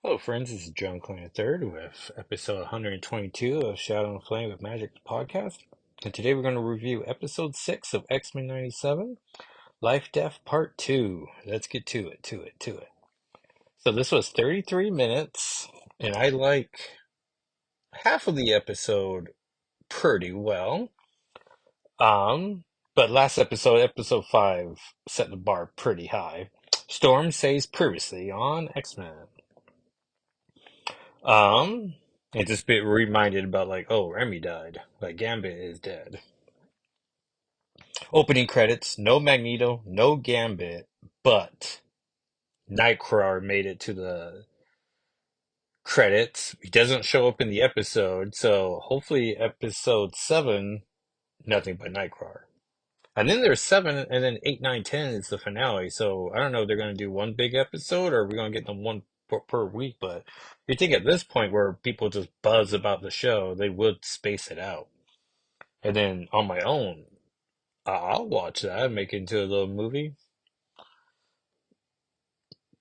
Hello, friends. This is John Clan III with episode 122 of Shadow and Flame with Magic podcast. And today we're going to review episode 6 of X-Men 97, Life Death Part 2. Let's get to it. So this was 33 minutes, and I like half of the episode pretty well. But last episode, episode 5, set the bar pretty high. Storm says previously on X-Men. Um, and just be reminded about like, oh, Remy died. Like Gambit is dead. Opening credits, no Magneto, no Gambit, but Nightcrawler made it to the credits. He doesn't show up in the episode, so hopefully episode 7, nothing but Nightcrawler. And then there's 7, and then 8, 9, 10 is the finale. So I don't know if they're going to do one big episode or we're going to get them one per week. But you think at this point where people just buzz about the show, they would space it out. And then on my own, I'll watch that and make it into a little movie.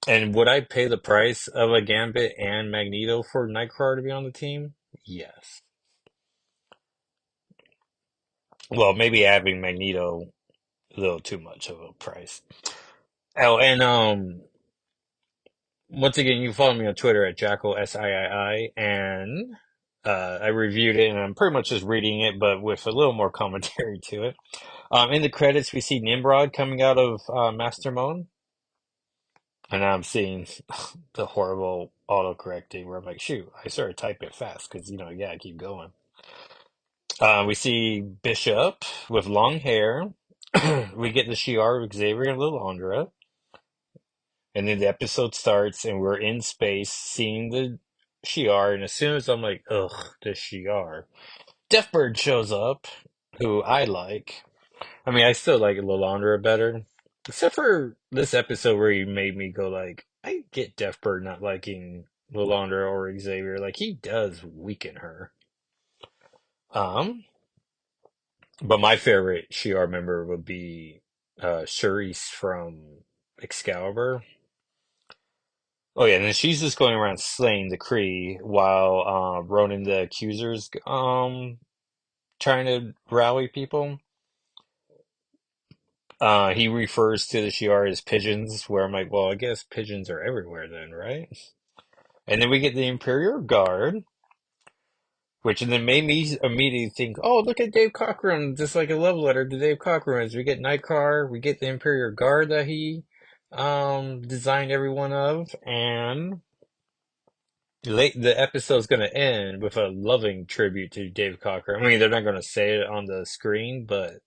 And would I pay the price of a Gambit and Magneto for Nightcrawler to be on the team? Yes. Well, maybe having Magneto a little too much of a price. Oh, and once again, you can follow me on Twitter at Jackal SIII, and I reviewed it, and I'm pretty much just reading it, but with a little more commentary to it. In the credits, we see Nimrod coming out of Master Mode, and I'm seeing the horrible autocorrecting where I'm like, shoot, I started typing it fast because you gotta keep going. We see Bishop with long hair. We get the Shi'ar of Xavier and Lilandra. And then the episode starts, and we're in space seeing the Shi'ar. And as soon as I'm like, ugh, the Shi'ar, Deathbird shows up, who I like. I mean, I still like Lilandra better, except for this episode where he made me go like, I get Deathbird not liking Lilandra or Xavier. Like he does weaken her. Um, but my favorite Shi'ar member would be Cerise from Excalibur. Oh yeah, and then she's just going around slaying the Kree while Ronan the Accuser's trying to rally people. He refers to the Shi'ar as pigeons, where I'm like, well, I guess pigeons are everywhere then, right? And then we get the Imperial Guard, which then made me immediately think, oh, look at Dave Cockrum, just like a love letter to Dave Cockrum. As we get Nightcrawler, we get the Imperial Guard that he designed every one of, and the episode's going to end with a loving tribute to Dave Cocker. I mean, they're not going to say it on the screen, but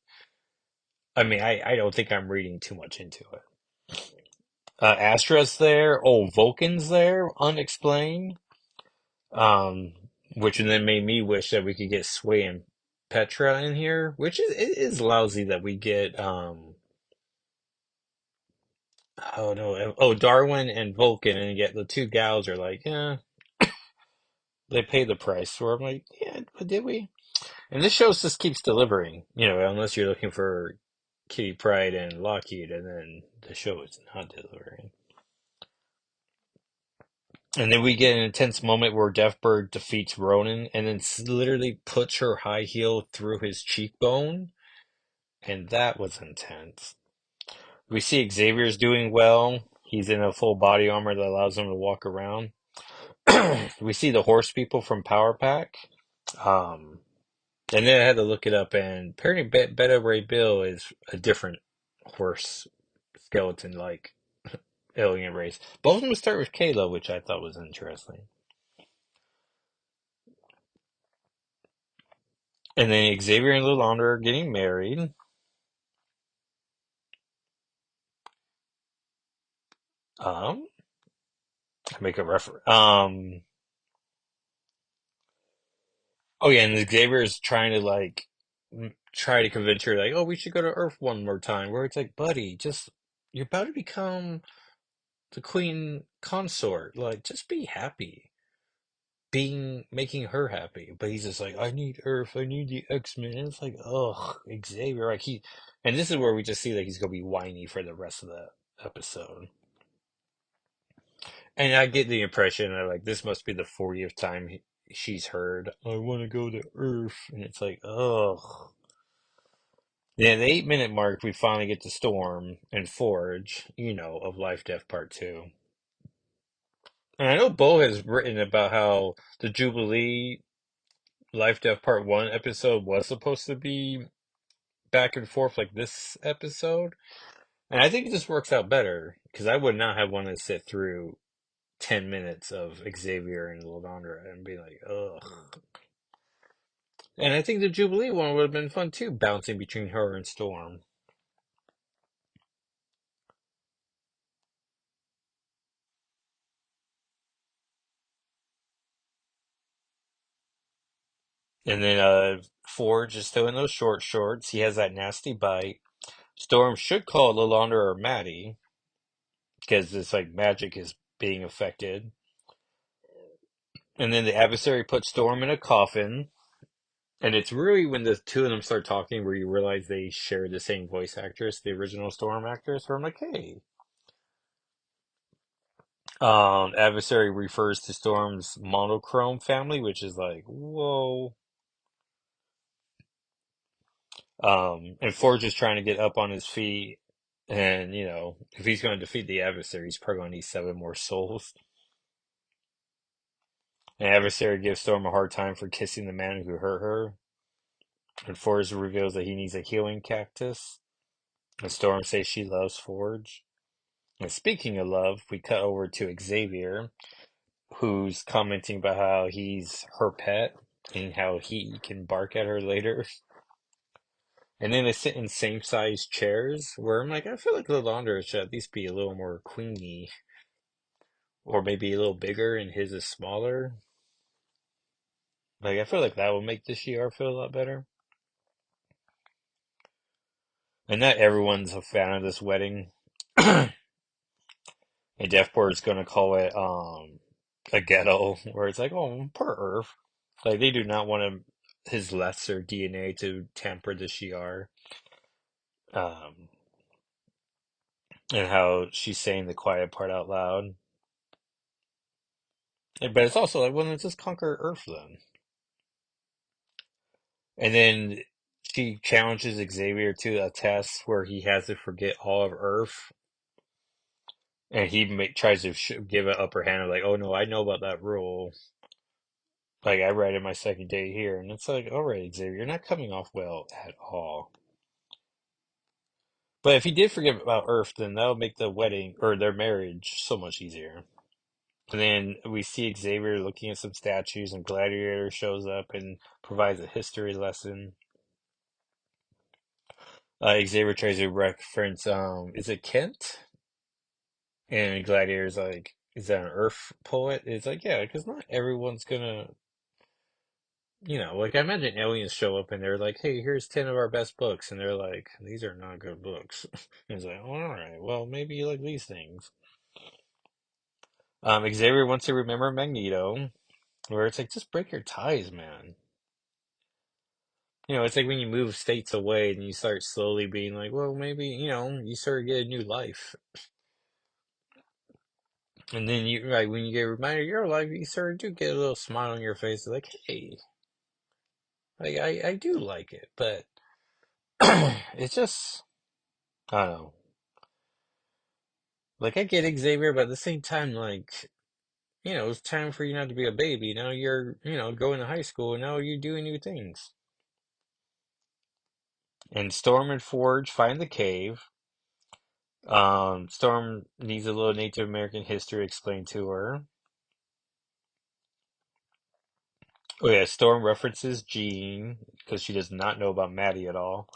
I mean, I don't think I'm reading too much into it. Astra's there. Oh, Vulcan's there, unexplained. Um, which then made me wish that we could get Sway and Petra in here, which it is lousy that we get. Oh no, oh Darwin and Vulcan, and yet the two gals are like, yeah, they pay the price. Where I'm like, yeah, but did we? And this show just keeps delivering, unless you're looking for Kitty Pryde and Lockheed, and then the show is not delivering. And then we get an intense moment where Deathbird defeats Ronan and then literally puts her high heel through his cheekbone, and that was intense. We see Xavier's doing well. He's in a full body armor that allows him to walk around. We see the horse people from Power Pack. Um, And then I had to look it up, and apparently Beta Ray Bill is a different horse skeleton like alien race. Both of them start with Kayla, which I thought was interesting. And then Xavier and Lilandra are getting married. Um, I make a reference. Oh yeah, and Xavier is trying to like try to convince her like, oh, we should go to Earth one more time. Where it's like, buddy, just you're about to become the queen consort. Like, just be happy. Making her happy, but he's just like, I need Earth, I need the X-Men. And it's like, ugh, Xavier, like and this is where we just see that he's gonna be whiny for the rest of the episode. And I get the impression that like this must be the 40th time she's heard, "I want to go to Earth," and it's like, ugh. Yeah, the 8 minute mark, we finally get to Storm and Forge, of Life Death Part 2. And I know Bo has written about how the Jubilee Life Death Part 1 episode was supposed to be back and forth like this episode. And I think it just works out better because I would not have wanted to sit through 10 minutes of Xavier and Ladondra and be like, ugh. And I think the Jubilee one would have been fun too, bouncing between her and Storm. And then Forge is still in those short shorts. He has that nasty bite. Storm should call Lilandra or Maddie because it's like magic is being affected. And then the adversary puts Storm in a coffin. And it's really when the two of them start talking where you realize they share the same voice actress, the original Storm actress. Where I'm like, hey. Adversary refers to Storm's monochrome family, which is like, whoa. And Forge is trying to get up on his feet. And, if he's going to defeat the adversary, he's probably going to need 7 more souls. And adversary gives Storm a hard time for kissing the man who hurt her. And Forge reveals that he needs a healing cactus. And Storm says she loves Forge. And speaking of love, we cut over to Xavier, who's commenting about how he's her pet and how he can bark at her later. And then they sit in same size chairs where I'm like, I feel like Lilandra should at least be a little more queeny. Or maybe a little bigger and his is smaller. Like, I feel like that would make the Shi'ar feel a lot better. And not everyone's a fan of this wedding. And Deathport is going to call it a ghetto, where it's like, oh, poor Earth. Like, they do not want his lesser DNA to tamper the Shi'ar. Um, and how she's saying the quiet part out loud. But it's also like, well, let's just conquer Earth then. And then she challenges Xavier to a test where he has to forget all of Earth. And he tries to give an upper hand of like, oh no, I know about that rule. Like, I read it my second day here. And it's like, all right, Xavier, you're not coming off well at all. But if he did forget about Earth, then that would make the wedding or their marriage so much easier. And then we see Xavier looking at some statues, and Gladiator shows up and provides a history lesson. Xavier tries to reference, is it Kent? And Gladiator's like, is that an Earth poet? It's like, yeah, because not everyone's gonna, like I imagine aliens show up and they're like, hey, here's 10 of our best books. And they're like, these are not good books. And it's like, all right, well, maybe you like these things. Xavier wants to remember Magneto, where it's like, just break your ties, man. It's like when you move states away and you start slowly being like, well, maybe, you sort of get a new life. And then like, when you get reminded of your life, you sort of do get a little smile on your face, like, hey, like, I do like it, but it's just, I don't know. Like, I get Xavier, but at the same time, like, it's time for you not to be a baby. Now you're, going to high school, and now you're doing new things. And Storm and Forge find the cave. Storm needs a little Native American history explained to her. Oh yeah, Storm references Jean because she does not know about Maddie at all.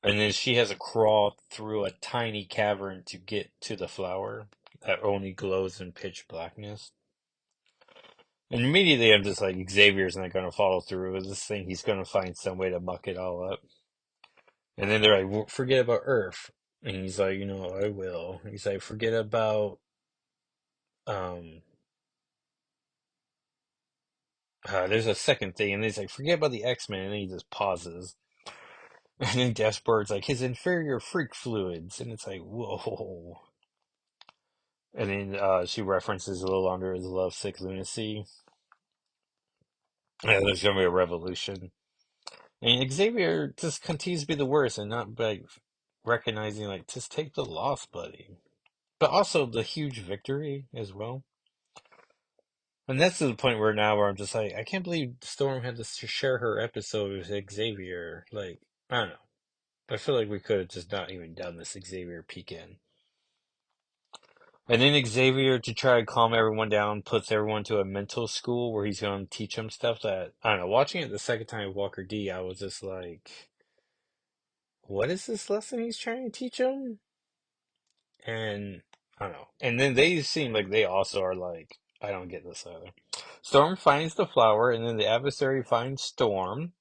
And then she has to crawl through a tiny cavern to get to the flower that only glows in pitch blackness. And immediately I'm just like, Xavier's not going to follow through with this thing. He's going to find some way to muck it all up. And then they're like, well, forget about Earth. And he's like, I will. He's like, forget about um there's a second thing, and he's like, forget about the X-Men, and then he just pauses. And then Deathbird's like his inferior freak fluids, and it's like whoa. And then she references a little under his lovesick lunacy. Yeah, there's gonna be a revolution. And Xavier just continues to be the worst, and not like recognizing like just take the loss, buddy. But also the huge victory as well. And that's to the point where now where I'm just like, I can't believe Storm had to share her episode with Xavier. Like, I don't know. I feel like we could have just not even done this Xavier peek in. And then Xavier, to try to calm everyone down, puts everyone to a mental school where he's going to teach them stuff that, I don't know, watching it the second time with Walker D, I was just like, what is this lesson he's trying to teach them? And I don't know. And then they seem like they also are like, I don't get this either. Storm finds the flower, and then the adversary finds Storm,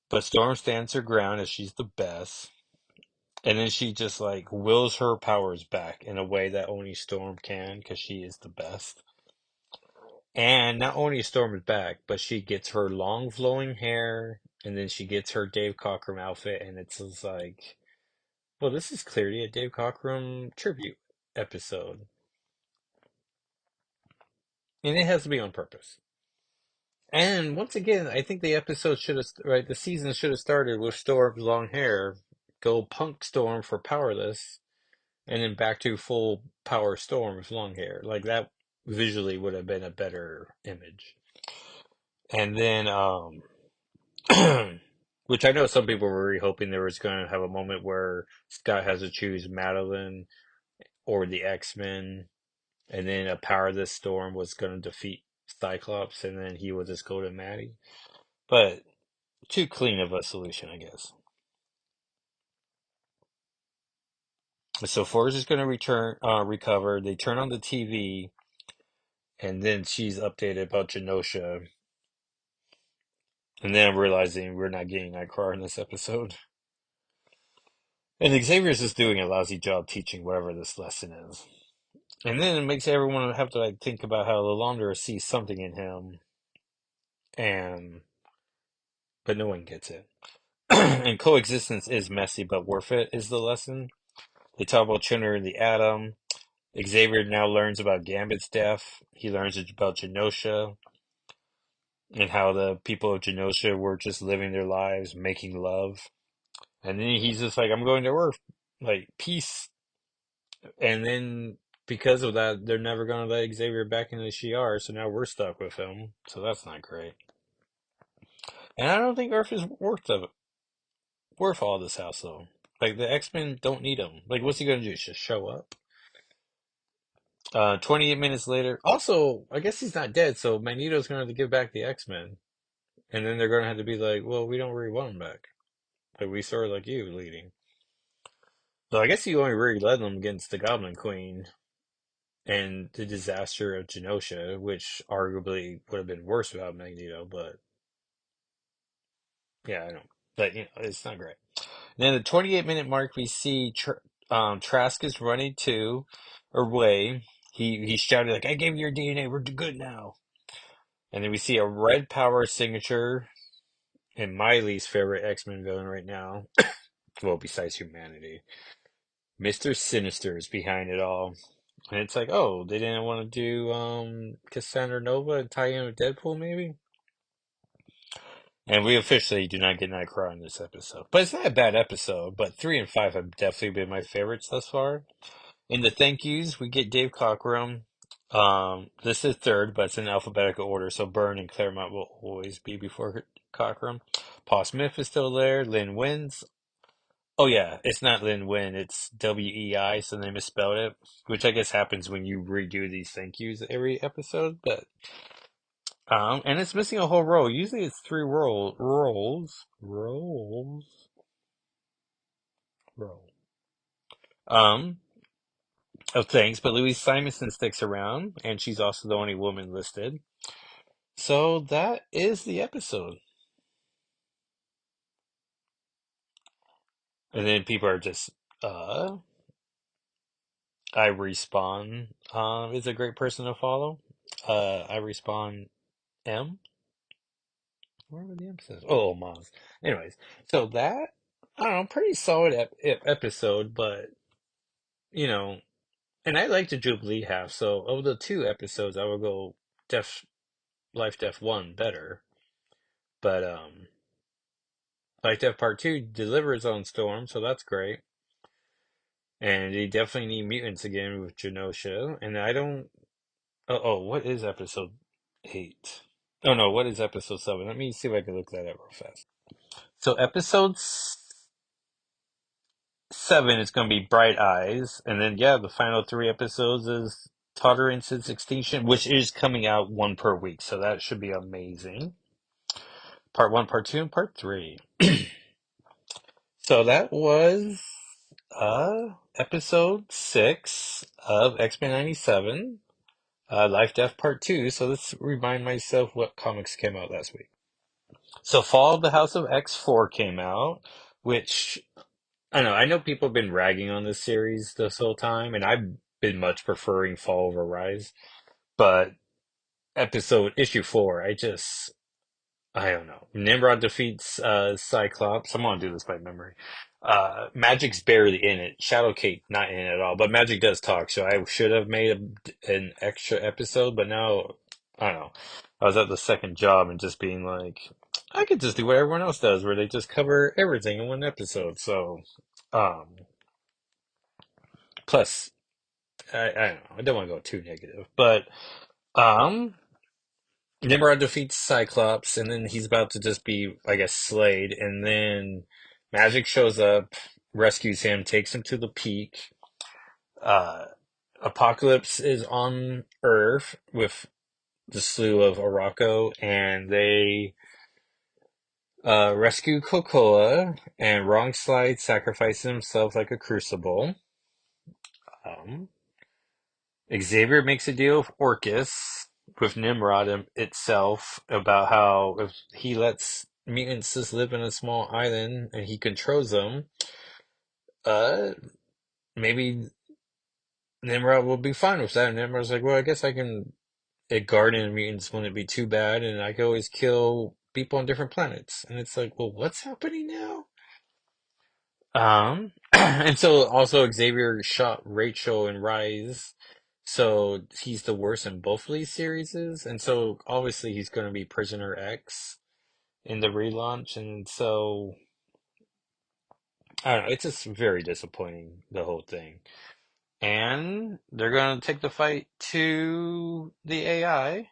but Storm stands her ground as she's the best. And then she just like wills her powers back in a way that only Storm can because she is the best. And not only is Storm is back, but she gets her long flowing hair, and then she gets her Dave Cockrum outfit, and it's just like, well, this is clearly a Dave Cockrum tribute episode. And it has to be on purpose. And once again, I think the episode should have, right, the season should have started with Storm's long hair, go punk Storm for powerless, and then back to full power Storm with long hair. Like that visually would have been a better image. And then, which I know some people were really hoping there was going to have a moment where Scott has to choose Madeline or the X-Men, and then a powerless Storm was going to defeat Cyclops, and then he would just go to Maddie. But too clean of a solution, I guess. So Forrest is going to recover. They turn on the TV, and then she's updated about Genosha. And then I'm realizing we're not getting Nightcrawler in this episode. And Xavier's just doing a lousy job teaching whatever this lesson is. And then it makes everyone have to like think about how Lilandra sees something in him, and but no one gets it. And coexistence is messy but worth it is the lesson. They talk about Chinner and the Atom. Xavier now learns about Gambit's death. He learns about Genosha and how the people of Genosha were just living their lives, making love. And then he's just like, I'm going to Earth. Like, peace. And then because of that, they're never going to let Xavier back into the Shi'ar, so now we're stuck with him. So that's not great. And I don't think Earth is worth all this house, though. Like, the X-Men don't need him. Like, what's he going to do? Just show up? 28 minutes later. Also, I guess he's not dead, so Magneto's going to have to give back the X-Men. And then they're going to have to be like, well, we don't really want him back. Like, we sort of like you leading. So I guess he only really led them against the Goblin Queen and the disaster of Genosha, which arguably would have been worse without Magneto, but yeah, I don't. But, it's not great. And then the 28-minute mark, we see Trask is running to away. He shouted, like, I gave you your DNA, we're good now. And then we see a red power signature and my least favorite X-Men villain right now. Well, besides humanity. Mr. Sinister is behind it all. And it's like, oh, they didn't want to do Cassandra Nova and tie in with Deadpool, maybe? And we officially do not get Nightcrawler in this episode. But it's not a bad episode, but 3 and 5 have definitely been my favorites thus far. In the thank yous, we get Dave Cockrum. This is third, but it's in alphabetical order, so Byrne and Claremont will always be before Cockrum. Paul Smith is still there. Lynn Wins. Oh yeah, it's not Lynn Win, it's WEI, so they misspelled it, which I guess happens when you redo these thank yous every episode. But and it's missing a whole row. Usually it's three roll um of things. But Louise Simonson sticks around, and she's also the only woman listed. So that is the episode. And then people are just uh I respawn is a great person to follow. I respawn M. Where were the episodes? Oh, Maz. Anyways, so that I don't know, pretty solid episode, but you know, and I like the Jubilee half. So of the two episodes, I would go Def Life Def One better, but Life Def Part Two delivers on Storm, so that's great. And they definitely need mutants again with Genosha. And I don't. Oh, what is episode 8? Oh no, what is episode 7? Let me see if I can look that up real fast. So episode 7 is going to be Bright Eyes, and then yeah, the final 3 episodes is Totterance's Extinction, which is coming out one per week, so that should be amazing. Part 1, Part 2, and Part 3. So that was episode 6 of X-Men 97, Life Death Part 2. So let's remind myself what comics came out last week. So Fall of the House of X4 came out, which I know people have been ragging on this series this whole time, and I've been much preferring Fall over Rise. But issue 4, I don't know. Nimrod defeats Cyclops. I'm gonna do this by memory. Magic's barely in it. Shadowcape not in it at all, but Magic does talk, so I should have made an extra episode. But now I don't know. I was at the second job and just being like, I could just do what everyone else does, where they just cover everything in one episode. So, um, plus I don't know. I don't want to go too negative, but um. Nimrod defeats Cyclops, and then he's about to just be, I guess, slayed. And then Magic shows up, rescues him, takes him to the peak. Uh, Apocalypse is on Earth with the slew of Arakko, and they rescue Cocoa, and Wrong Slide sacrifices himself like a crucible. Um, Xavier makes a deal with Orcus, with Nimrod itself, about how if he lets mutants just live in a small island and he controls them, uh, maybe Nimrod will be fine with that. And Nimrod's like, well, I guess I can. A garden of mutants wouldn't be too bad, and I could always kill people on different planets. And it's like, well, what's happening now? And so also Xavier shot Rachel in Rise, so he's the worst in both of these series, and so obviously he's going to be Prisoner X in the relaunch, and so I don't know, it's just very disappointing, the whole thing. And they're going to take the fight to the AI.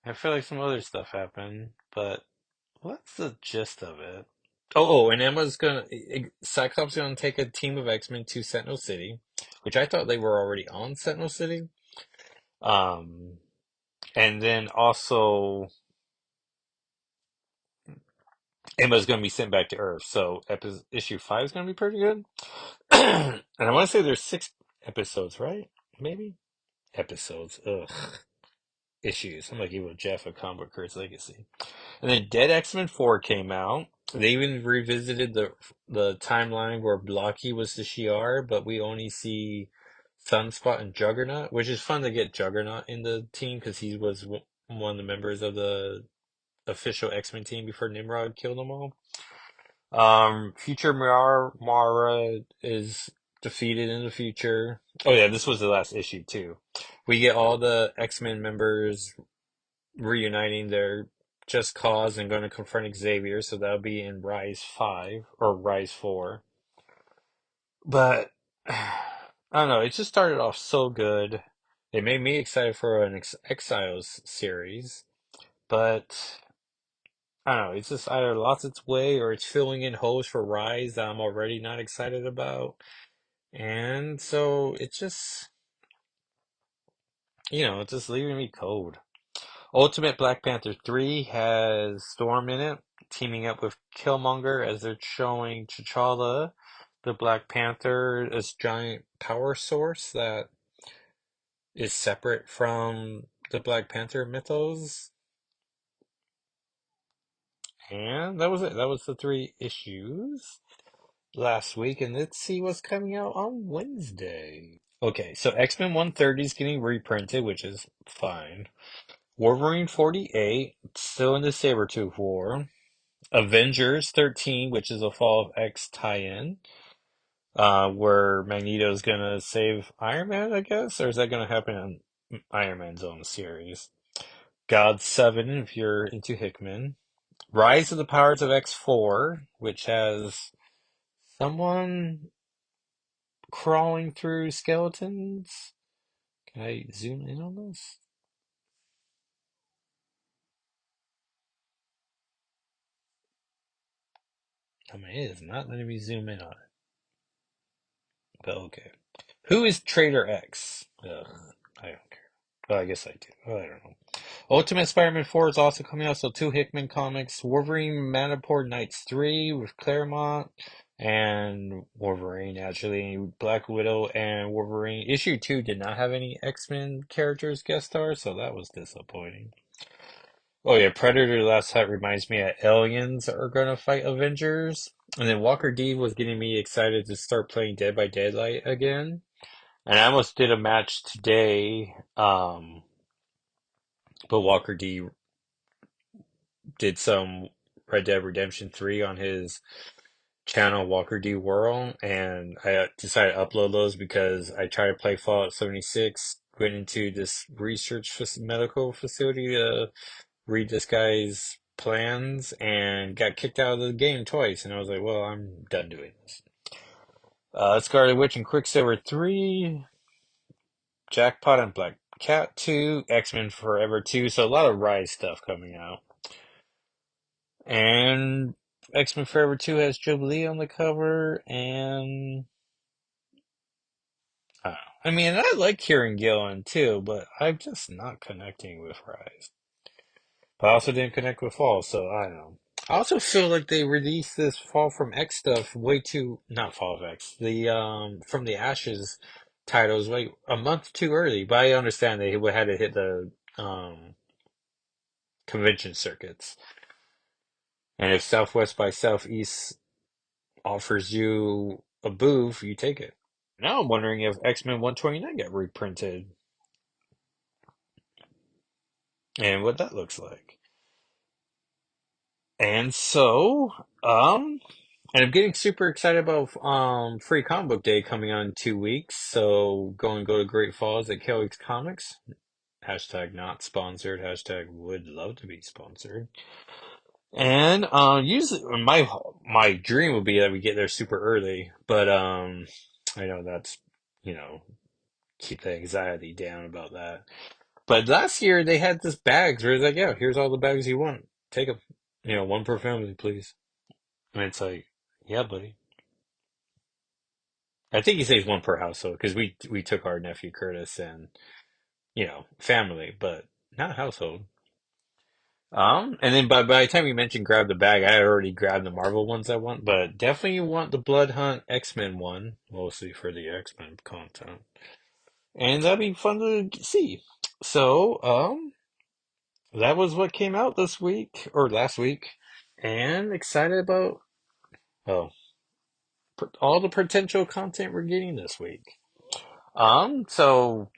I feel like some other stuff happened, but what's the gist of it? And Emma's Cyclops gonna take a team of X-Men to Sentinel City, which I thought they were already on Sentinel City. Um, and then also Emma's gonna be sent back to Earth. So issue 5 is gonna be pretty good. And I want to say there's 6 episodes, right? Maybe episodes. Ugh, issues. I'm like Evil Jeff of Comic Book Curse Legacy. And then Dead X-Men 4 came out. They even revisited the timeline where Blocky was the Shi'ar, but we only see Sunspot and Juggernaut, which is fun to get Juggernaut in the team because he was one of the members of the official X-Men team before Nimrod killed them all. Future Mara is defeated in the future. Oh yeah, this was the last issue too. We get all the X-Men members reuniting their just cause and going to confront Xavier, so that'll be in Rise 5 or Rise 4. But I don't know, it just started off so good. It made me excited for an Exiles series, but I don't know, it's just either lost its way or it's filling in holes for Rise that I'm already not excited about. And so it's just, it's just leaving me cold. Ultimate Black Panther 3 has Storm in it, teaming up with Killmonger as they're showing T'Challa, the Black Panther, as giant power source that is separate from the Black Panther mythos. And that was it. That was the 3 issues last week, and let's see what's coming out on Wednesday. Okay, so X-Men 130 is getting reprinted, which is fine. Wolverine 48, still in the Sabretooth War. Avengers 13, which is a Fall of X tie-in, where Magneto's gonna save Iron Man, I guess? Or is that gonna happen in Iron Man's own series? God 7, if you're into Hickman. Rise of the Powers of X4, which has someone crawling through skeletons. Can I zoom in on this? I mean, it is not letting me zoom in on it. But okay. Who is Trader X? Ugh, I don't care. Well, I guess I do. Oh, I don't know. Ultimate Spider-Man 4 is also coming out, so two Hickman comics. Wolverine Manaport Knights 3 with Claremont and Wolverine, actually. Black Widow and Wolverine. Issue 2 did not have any X-Men characters guest stars, so that was disappointing. Oh yeah, Predator Last Hunt reminds me that aliens are gonna fight Avengers. And then Walker D was getting me excited to start playing Dead by Daylight again. And I almost did a match today, but Walker D did some Red Dead Redemption 3 on his channel, Walker D World, and I decided to upload those because I tried to play Fallout 76, went into this medical facility to read this guy's plans, and got kicked out of the game twice, and I was like, well, I'm done doing this. Scarlet Witch and Quicksilver 3, Jackpot and Black Cat 2, X-Men Forever 2, so a lot of Rise stuff coming out. And X-Men Forever 2 has Jubilee on the cover, and I don't know. I mean, I like Kieran Gillen too, but I'm just not connecting with Rise. But I also didn't connect with Fall, so I don't know. I also feel like they released this Fall from X stuff way too, not Fall of X, the From the Ashes titles like a month too early. But I understand they had to hit the um convention circuits. And if Southwest by Southeast offers you a booth, you take it. Now I'm wondering if X-Men 129 got reprinted and what that looks like. And so, and I'm getting super excited about Free Comic Book Day coming on in 2 weeks. So go to Great Falls at Kelly's Comics. Hashtag not sponsored. Hashtag would love to be sponsored. And usually my dream would be that we get there super early, but I know that's you know keep the anxiety down about that. But last year they had this bags where it's like, yeah, here's all the bags you want. Take them. One per family, please. And it's like, yeah, buddy. I think he says one per household because we took our nephew Curtis and family, but not household. And then by the time you mentioned grab the bag, I had already grabbed the Marvel ones I want, but definitely you want the Blood Hunt X-Men one, mostly for the X-Men content. And that'd be fun to see. So, that was what came out this week or last week, and excited about oh all the potential content we're getting this week. So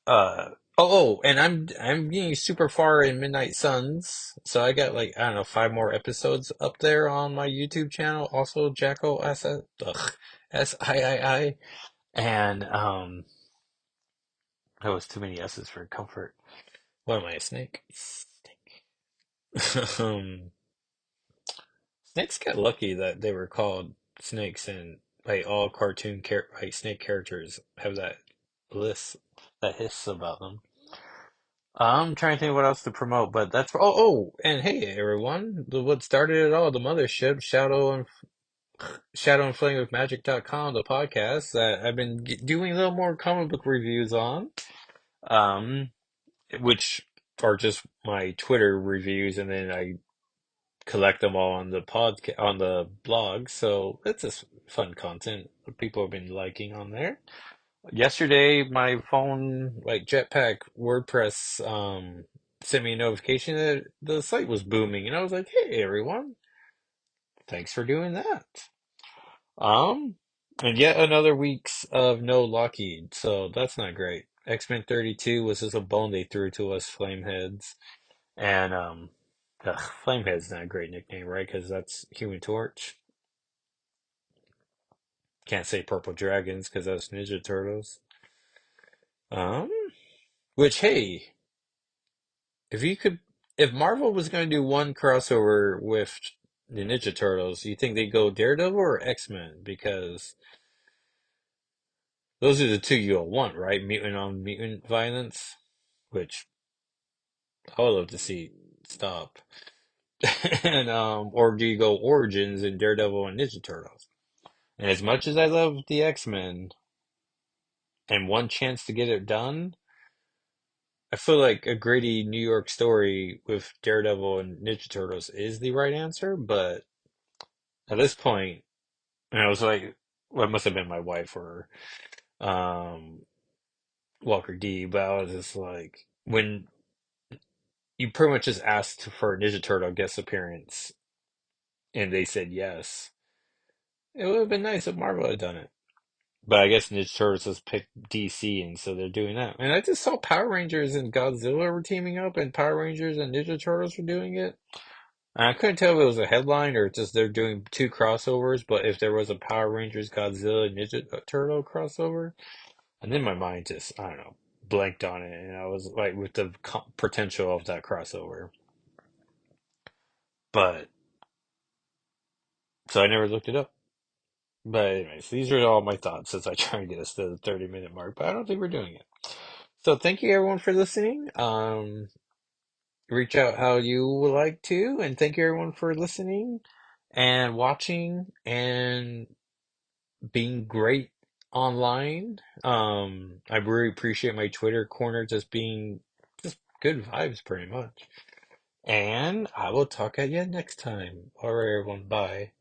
and I'm getting super far in Midnight Suns, so I got like I don't know 5 more episodes up there on my YouTube channel. Also, Jacko SIII, and that was too many S's for comfort. What am I, a snake? Snake. Snakes got lucky that they were called snakes, and like all like snake characters have that list, that hiss about them. I'm trying to think what else to promote, but and hey everyone, what started it all, the mothership, Shadow and Flame with Magic.com, the podcast that I've been doing a little more comic book reviews on, um, which are just my Twitter reviews, and then I collect them all on the on the blog. So it's just fun content people have been liking on there. Yesterday, my phone, like Jetpack WordPress, sent me a notification that the site was booming, and I was like, "Hey, everyone, thanks for doing that." Um, and yet another week's of no Lockheed, so that's not great. X-Men 32 was just a bone they threw to us Flameheads. And, Flamehead's not a great nickname, right? Because that's Human Torch. Can't say Purple Dragons because that's Ninja Turtles. Um, which, hey, if you could, if Marvel was going to do one crossover with the Ninja Turtles, you think they'd go Daredevil or X-Men? Because those are the two you'll want, right? Mutant on mutant violence, which I would love to see stop. And or do you go Origins and Daredevil and Ninja Turtles? And as much as I love the X-Men and one chance to get it done, I feel like a gritty New York story with Daredevil and Ninja Turtles is the right answer, but at this point, and I was like, well, it must have been my wife or um, Walker D, but I was just like, when you pretty much just asked for a Ninja Turtle guest appearance and they said yes, it would have been nice if Marvel had done it. But I guess Ninja Turtles has picked DC, and so they're doing that. And I just saw Power Rangers and Godzilla were teaming up, and Power Rangers and Ninja Turtles were doing it. And I couldn't tell if it was a headline or just they're doing two crossovers, but if there was a Power Rangers Godzilla Ninja Turtle crossover, and then my mind just, I don't know, blanked on it. And I was like, with the potential of that crossover. But, so I never looked it up. But, anyways, these are all my thoughts as I try and get us to the 30-minute mark, but I don't think we're doing it. So, thank you everyone for listening. Reach out how you would like to, and thank you everyone for listening and watching and being great online. I really appreciate my Twitter corner just being just good vibes pretty much. And I will talk at you next time. All right, everyone. Bye.